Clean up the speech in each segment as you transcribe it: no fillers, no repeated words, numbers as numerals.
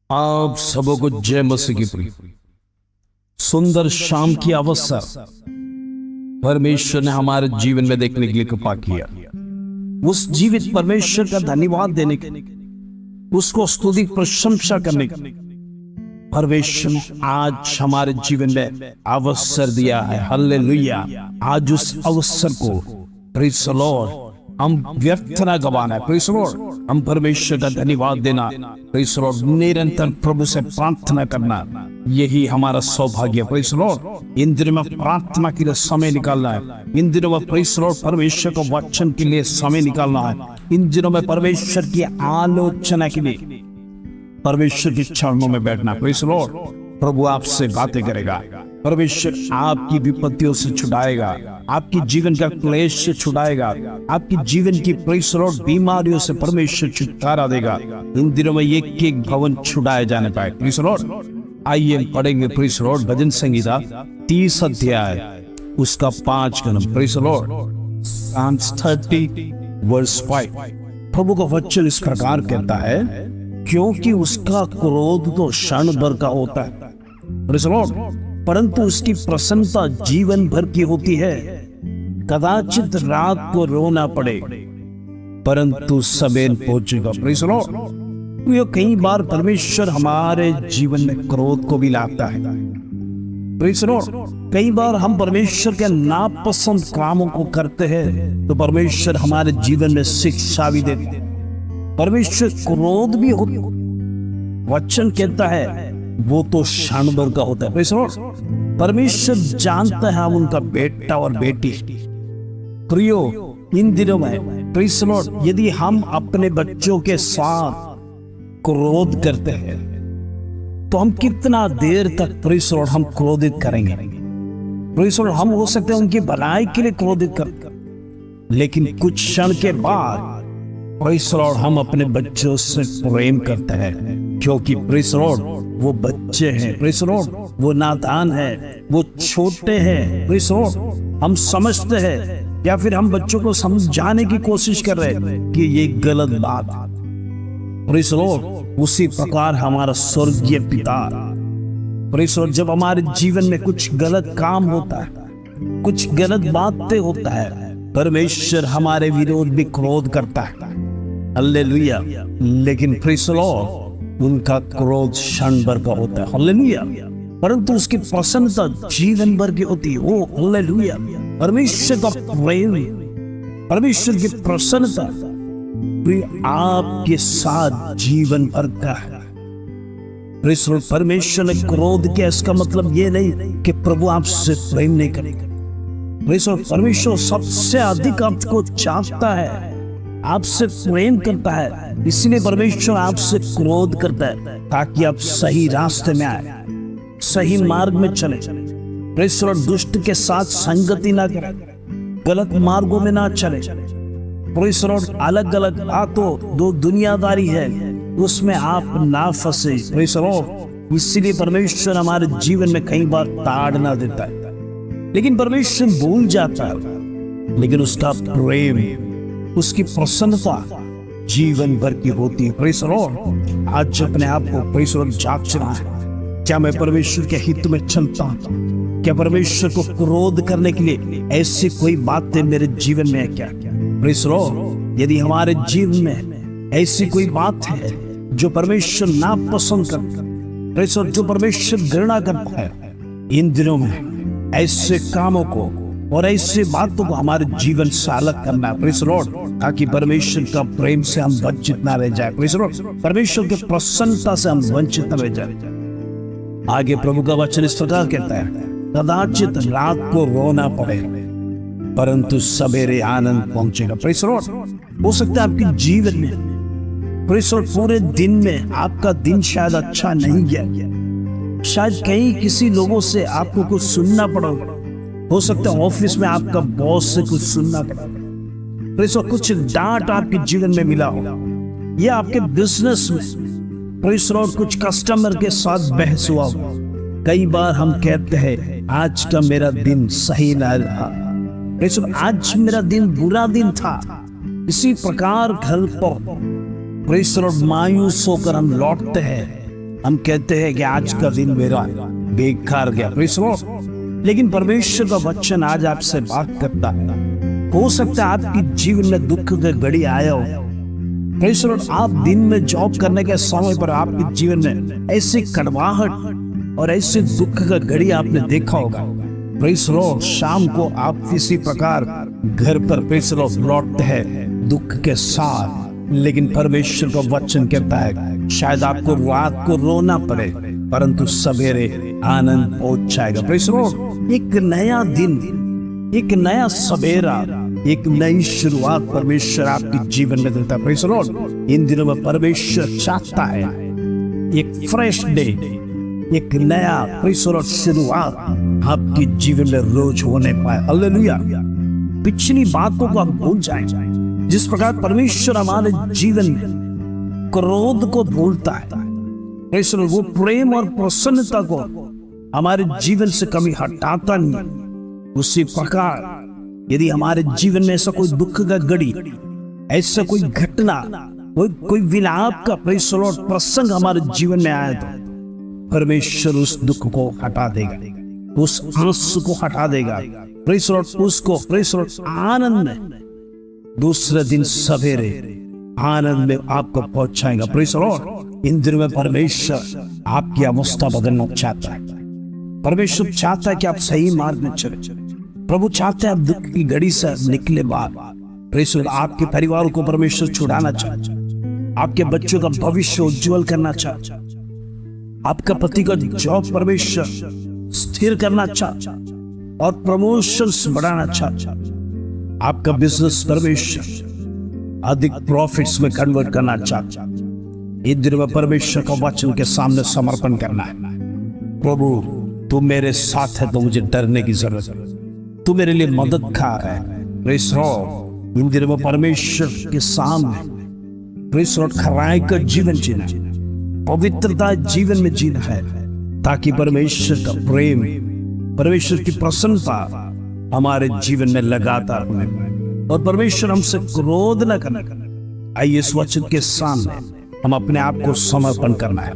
आप सबों को जय मसीह की प्रिय। सुंदर शाम की अवसर परमेश्वर ने हमारे जीवन में देखने के लिए कृपा किया। उस जीवित परमेश्वर का धन्यवाद देने के, उसको स्तुति प्रशंसा करने के परमेश्वर आज हमारे जीवन में अवसर दिया है। हालेलुया। आज उस अवसर को प्रेज़ द लॉर्ड हम व्यर्थ ना गवाना है। प्रेज़ द लॉर्ड हम परमेश्वर का धन्यवाद देना, प्रेज़ द लॉर्ड निरंतर प्रभु से प्रार्थना करना, यही हमारा सौभाग्य। प्रेज़ द लॉर्ड इन दिनों में प्रार्थना के लिए समय निकालना है। इन दिनों में प्रेज़ द लॉर्ड परमेश्वर को वचन के लिए समय निकालना है। इन दिनों में परमेश्वर की आलोचना के लिए परमेश्वर के चरणों में बैठना। प्रेज़ द लॉर्ड प्रभु आपसे बातें करेगा। परमेश्वर आपकी विपत्तियों से छुड़ाएगा, आपकी जीवन का क्लेश से छुड़ाएगा, आपकी जीवन की प्रेज़ द लॉर्ड बीमारियों से परमेश्वर छुटकारा देगा। इन दिनों में एक एक भवन छुड़ाए जाने पाए। प्रेज़ द लॉर्ड आइए हम पढ़ेंगे प्रेज़ द लॉर्ड भजन संहिता 30 अध्याय उसका 5 कलम। Praise the Lord Psalms 30 verse 5। प्रभु का वचन इस प्रकार कहता है, क्योंकि उसका क्रोध तो क्षण भर का होता है, प्रेज़ द लॉर्ड, परंतु उसकी प्रसन्नता जीवन भर की होती है। कदाचित रात को रोना पड़े परंतु सवेर पहुंचेगा। प्रेज़ द लॉर्ड कई बार परमेश्वर हमारे जीवन में क्रोध को भी लाता है। प्रेज़ द लॉर्ड कई बार हम परमेश्वर के नापसंद कामों को करते हैं तो परमेश्वर हमारे जीवन में शिक्षा भी देते हैं। परमेश्वर क्रोध भी होता है, वचन कहता है वो तो क्षण भर का होता है। प्रेज़ द लॉर्ड परमेश्वर जानता है हम उनका बेटा और बेटी। प्रियो इन दिनों में प्रेज़ द लॉर्ड यदि हम अपने बच्चों के साथ क्रोध करते हैं तो हम कितना देर तक प्रेज़ द लॉर्ड हम क्रोधित करेंगे। प्रेज़ द लॉर्ड हम हो सकते हैं उनकी भलाई के लिए क्रोधित करते, लेकिन कुछ क्षण के बाद प्रेज़ द लॉर्ड हम अपने बच्चों से प्रेम करते हैं, क्योंकि प्रेज़ द लॉर्ड वो बच्चे हैं। प्रेज़ द लॉर्ड वो नादान है, वो छोटे हैं। प्रेज़ द लॉर्ड हम समझते हैं या फिर हम बच्चों को समझाने की कोशिश कर रहे हैं कि ये गलत बात। प्रेज़ द लॉर्ड उसी प्रकार हमारा स्वर्गीय पिता प्रेज़ द लॉर्ड जब हमारे जीवन में कुछ गलत काम होता है, कुछ गलत बातें होता है, परमेश्वर हमारे विरोध भी क्रोध करता है। हालेलुया। लेकिन प्रेज़ द लॉर्ड उनका क्रोध क्षण भर का होता है। हालेलुया। परंतु उसकी प्रसन्नता जीवन भर की होती है। ओ हालेलुया। परमेश्वर का प्रेम, परमेश्वर की प्रसन्नता आपके साथ जीवन भर का है। परमेश्वर ने क्रोध किया इसका मतलब ये नहीं कि प्रभु आपसे प्रेम नहीं करेगा। परमेश्वर सबसे अधिक आपको चाहता है, आपसे प्रेम करता है, इसलिए परमेश्वर आपसे क्रोध करता है ताकि आप सही रास्ते में आए, सही मार्ग में चले। प्रेज़ द लॉर्ड दुष्ट के साथ संगति ना करें, गलत मार्गों में ना चले। प्रेज़ द लॉर्ड अलग अलग बातों दो दुनियादारी है उसमें आप ना फंसे। प्रेज़ द लॉर्ड इसलिए परमेश्वर हमारे जीवन में कई बार ताड़ना देता है, लेकिन परमेश्वर भूल जाता है, लेकिन उसका प्रेम, उसकी प्रसन्नता जीवन भर की होती है। प्रेज़ द लॉर्ड आज अपने आप को प्रेज़ द लॉर्ड जांचना है, क्या मैं परमेश्वर के हित में चलता हूं? क्या परमेश्वर को क्रोध करने के लिए ऐसी कोई बातें मेरे जीवन में है क्या? प्रेज़ द लॉर्ड यदि हमारे जीवन में ऐसी कोई बात है जो परमेश्वर नापसंद करता है, प्रेज़ द लॉर्ड जो परमेश्वर घृणा करता है, इन दिनों में ऐसे कामों को और ऐसे बातों को हमारे जीवन से अलग करना है। प्रेज़ द लॉर्ड ताकि परमेश्वर का प्रेम से हम वंचित ना रह जाए। प्रेज़ द लॉर्ड परमेश्वर की प्रसन्नता से हम वंचित न रह जाए। आगे प्रभु का वचन इस प्रकार कहता है, कदाचित रात को रोना पड़े परंतु सवेरे आनंद पहुंचेगा। प्रेज़ द लॉर्ड हो सकता है आपके जीवन में प्रेज़ द लॉर्ड पूरे दिन में आपका दिन शायद अच्छा नहीं गया, शायद कहीं किसी लोगों से आपको कुछ सुनना पड़ा, हो सकता है ऑफिस में आपका बॉस से कुछ सुनना पड़ा, प्रेज़ द लॉर्ड कुछ डांट आपके जीवन में मिला होगा, या आपके बिजनेस में प्रेज़ द लॉर्ड कुछ कस्टमर के साथ बहस हुआ होगा। कई बार हम कहते हैं आज का मेरा दिन सही ना रहा, प्रेज़ द लॉर्ड आज मेरा दिन बुरा दिन था। इसी प्रकार घर पर प्रेज़ द लॉर्ड मायूस होकर हम लौटते हैं हम कहते हैं कि आज का दिन मेरा बेकार गया, लेकिन परमेश्वर का वचन आज आपसे बात करता है। हो सकता है आपके जीवन में दुख का घड़ी आया हो, आप दिन में जॉब करने के समय पर आपके जीवन में ऐसी कड़वाहट और ऐसे दुख का घड़ी आपने देखा होगा। शाम को आप किसी प्रकार घर पर लौटते हैं दुख के साथ, लेकिन परमेश्वर का वचन कहता है शायद आपको रात को रोना पड़े परंतु सवेरे आनंद पहुंच जाएगा। एक नया दिन, एक नया सवेरा, एक नई शुरुआत परमेश्वर आपके जीवन में देता है। इन दिनों में परमेश्वर चाहता है एक फ्रेश डे, एक नया शुरुआत आपके जीवन में रोज होने पाए। हालेलुया। पिछली बातों को आप भूल जाएं। जिस प्रकार परमेश्वर हमारे जीवन में क्रोध को भूलता है, वो प्रेम और प्रसन्नता को हमारे जीवन से कभी हटाता नहीं, उसी प्रकार यदि हमारे जीवन में ऐसा कोई दुख का घड़ी, ऐसा कोई घटना, कोई विलाप का प्रसंग हमारे जीवन में आया तो परमेश्वर उस दुख को हटा देगा, उस आंसू को हटा देगा, उसको आनंद में दूसरे दिन सवेरे आनंद में आपको पहुंचाएगा। इन दिनों में परमेश्वर आपकी अवस्था बदलना चाहता है। परमेश्वर चाहता है कि आप सही मार्ग में चले। प्रभु चाहते हैं आप दुख की घड़ी से निकले बाद आपके परिवार को परमेश्वर छुड़ाना चाहता, आपके बच्चों का भविष्य उज्जवल करना चाहता, आपका पति का जॉब परमेश्वर स्थिर करना चाहता और प्रमोशन बढ़ाना चाहता, आपका बिजनेस परमेश्वर अधिक प्रॉफिट्स में कन्वर्ट करना चाहता। इस दिन में परमेश्वर का वचन के सामने समर्पण करना है। प्रभु तू मेरे साथ है तो मुझे डरने की जरूरत है, तू मेरे लिए मददगार है। इन दिनों में परमेश्वर के सामने खराई का जीवन जीना, पवित्रता जीवन में जीना है, ताकि परमेश्वर का प्रेम, परमेश्वर की प्रसन्नता हमारे जीवन में लगातार होने पाए और परमेश्वर हमसे क्रोध न करना। आइए इस वचन के सामने हम अपने आप को समर्पण करना है।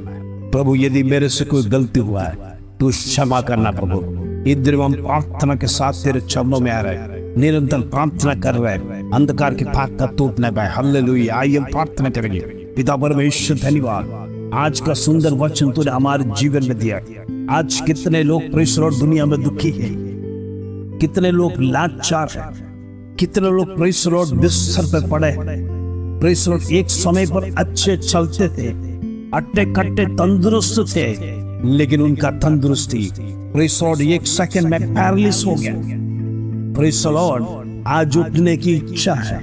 प्रभु यदि मेरे से कोई गलती हुआ है तो क्षमा करना। प्रभु इस दिन हम प्रार्थना के साथ तेरे चरणों में आ रहे, निरंतर प्रार्थना कर रहे, अंधकार के फाक का टूटने पाए। हालेलुया। आइए हम प्रार्थना करेंगे। पिता परमेश्वर धन्यवाद, आज का सुंदर वचन तूने हमारे जीवन में दिया। आज कितने लोग परमेश्वर दुनिया में दुखी है, कितने लोग लाचार है, कितने लोग परमेश्वर बिस्तर पर पड़े हैं। परमेश्वर एक समय पर अच्छे चलते थे, अट्टे कट्टे तंदुरुस्त थे, लेकिन उनका तंदुरुस्ती परमेश्वर एक सेकंड में पैरालिस हो गया। परमेश्वर आज उठने की इच्छा है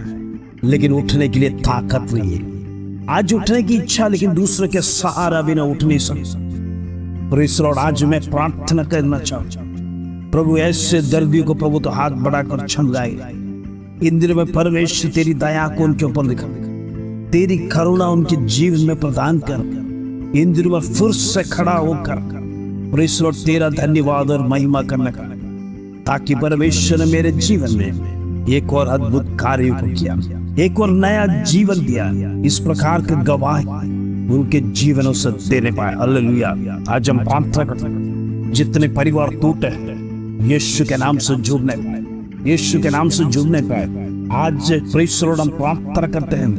लेकिन उठने के लिए ताकत नहीं है। आज उठने की इच्छा लेकिन दूसरे के सहारा बिना उठ नहीं सकता। परमेश्वर आज मैं प्रार्थना करना चाहता हूं, प्रभु ऐसे दर्दियों को प्रभु तो हाथ बढ़ाकर छंगाएगा। इन दिनों में परमेश्वर तेरी दया को उनके ऊपर दिखा, तेरी करुणा उनके जीवन में प्रदान कर। इन दिनों में फिर से खड़ा होकर परमेश्वर तेरा धन्यवाद और महिमा करने का, ताकि परमेश्वर ने मेरे जीवन में एक और अद्भुत कार्य को किया, एक और नया जीवन दिया। इस प्रकार के गवाही उनके जीवनों से देने पाए। हालेलुया। आज हम प्रार्थना करते हैं, जितने परिवार टूटे हैं यीशु के नाम से जुड़ने पाए, यीशु के नाम से जुड़ने पाए। आज परमेश्वर हम प्रार्थना करते हैं,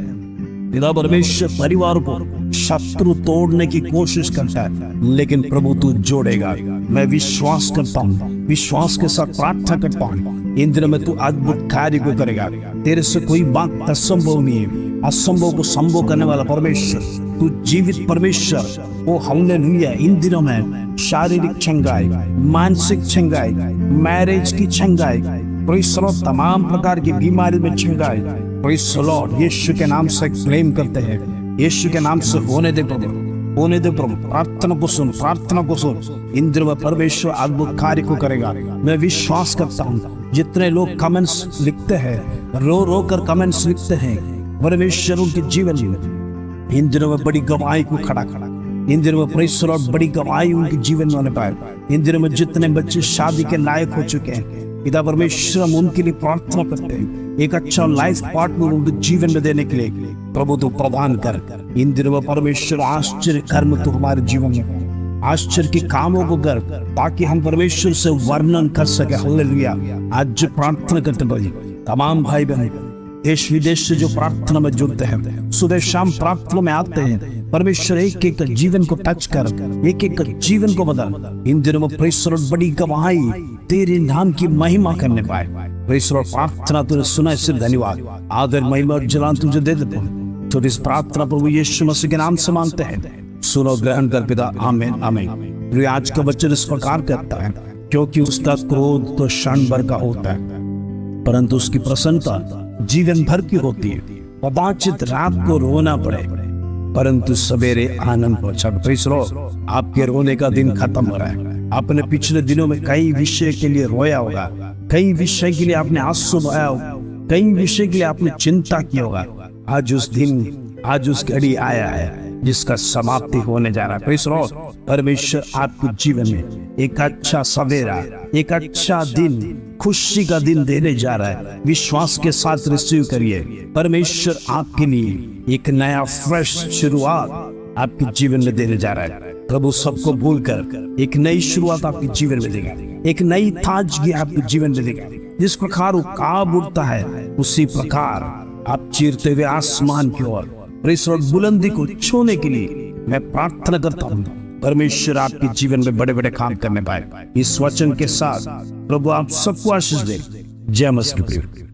पिता परमेश्वर परिवार को शत्रु तोड़ने की कोशिश करता है लेकिन प्रभु तू जोड़ेगा। मैं विश्वास करता हूँ, विश्वास के साथ प्रार्थना करता हूँ, इन दिनों में तू अद्भुत कार्य को करेगा। तेरे से कोई बात असंभव नहीं है। असंभव को संभव करने वाला परमेश्वर, तू जीवित परमेश्वर। वो हालेलुया। इन दिनों में शारीरिक छंगाई, मानसिक छंगाई, मैरिज की छंगाई, तमाम प्रकार की बीमारी में छंगाई, यीशु के नाम से क्लेम करते हैं। यीशु के नाम से होने दे प्रभु, होने दे प्रभु। प्रार्थना को सुन, प्रार्थना को सुन। इन दिनों में परमेश्वर अद्भुत कार्य को करेगा। मैं विश्वास करता हूँ, जितने लोग कमेंट्स लिखते हैं, रो रो कर कमेंट्स लिखते हैं, परमेश्वर उनके जीवन में इन दिनों में बड़ी गवाही को खड़ा करा। इन दिनों में परमेश्वर और बड़ी गवाही उनके जीवन में होने पाए। इन दिनों में जितने बच्चे शादी के लायक हो चुके हैं, पिता परमेश्वर हम उनके लिए प्रार्थना करते हैं। एक अच्छा लाइफ पार्टनर उनके जीवन में देने के लिए प्रभु तू प्रदान कर। इन दिनों में परमेश्वर आश्चर्य कर्म तो हमारे जीवन में, आश्चर्य के कामों को कर, ताकि हम परमेश्वर से वर्णन कर सके। हालेलुया। आज जो प्रार्थना करते भाई तमाम भाई बहन देश विदेश से जो प्रार्थना में जुड़ते हैं, सुबह शाम प्रार्थना में आते हैं, परमेश्वर एक एक जीवन को टच कर, एक एक जीवन को बदल। इन दिनों में परमेश्वर बड़ी गवाही तेरे नाम की महिमा करने पाए। परमेश्वर प्रार्थना तूने सुना, इससे धन्यवाद। आदर महिमा और जलाल तुझे दे देते हैं। तो इस प्रार्थना प्रभु यीशु मसीह के नाम से मांगते हैं, सुनो ग्रहण कर पिता। आमीन आमीन। आज का वचन इस प्रकार कहता है, क्योंकि उसका क्रोध तो क्षण भर का होता है, परंतु उसकी प्रसन्नता जीवन भर की होती है। कदाचित रात को रोना पड़े, परंतु सवेरे आनंद पहुंचा। आपके रोने का दिन खत्म हो रहा है। आपने पिछले दिनों में कई विषय के लिए रोया होगा, कई विषय के लिए आपने आंसू बहाया होगा, कई विषय के लिए आपने चिंता की होगा। आज उस दिन, आज उस घड़ी आया है जिसका समाप्ति होने जा रहा है। परमेश्वर आपके जीवन में एक अच्छा सवेरा, एक अच्छा दिन, खुशी का दिन देने जा रहा है। विश्वास के साथ रिसीव करिए। परमेश्वर आपके लिए एक नया फ्रेश शुरुआत आपके जीवन में देने जा रहा है। प्रभु सबको भूलकर एक नई शुरुआत आपके जीवन में देगा, एक नई ताजगी आपके जीवन में देगा। जिस प्रकार वो काब उड़ता है, उसी प्रकार आप चीरते हुए आसमान की ओर परमेश्वर बुलंदी को छूने के लिए मैं प्रार्थना करता हूँ। परमेश्वर आपके जीवन में बड़े बड़े काम करने पाए। इस वचन के साथ प्रभु आप सबको आशीष दे। जय मसीह।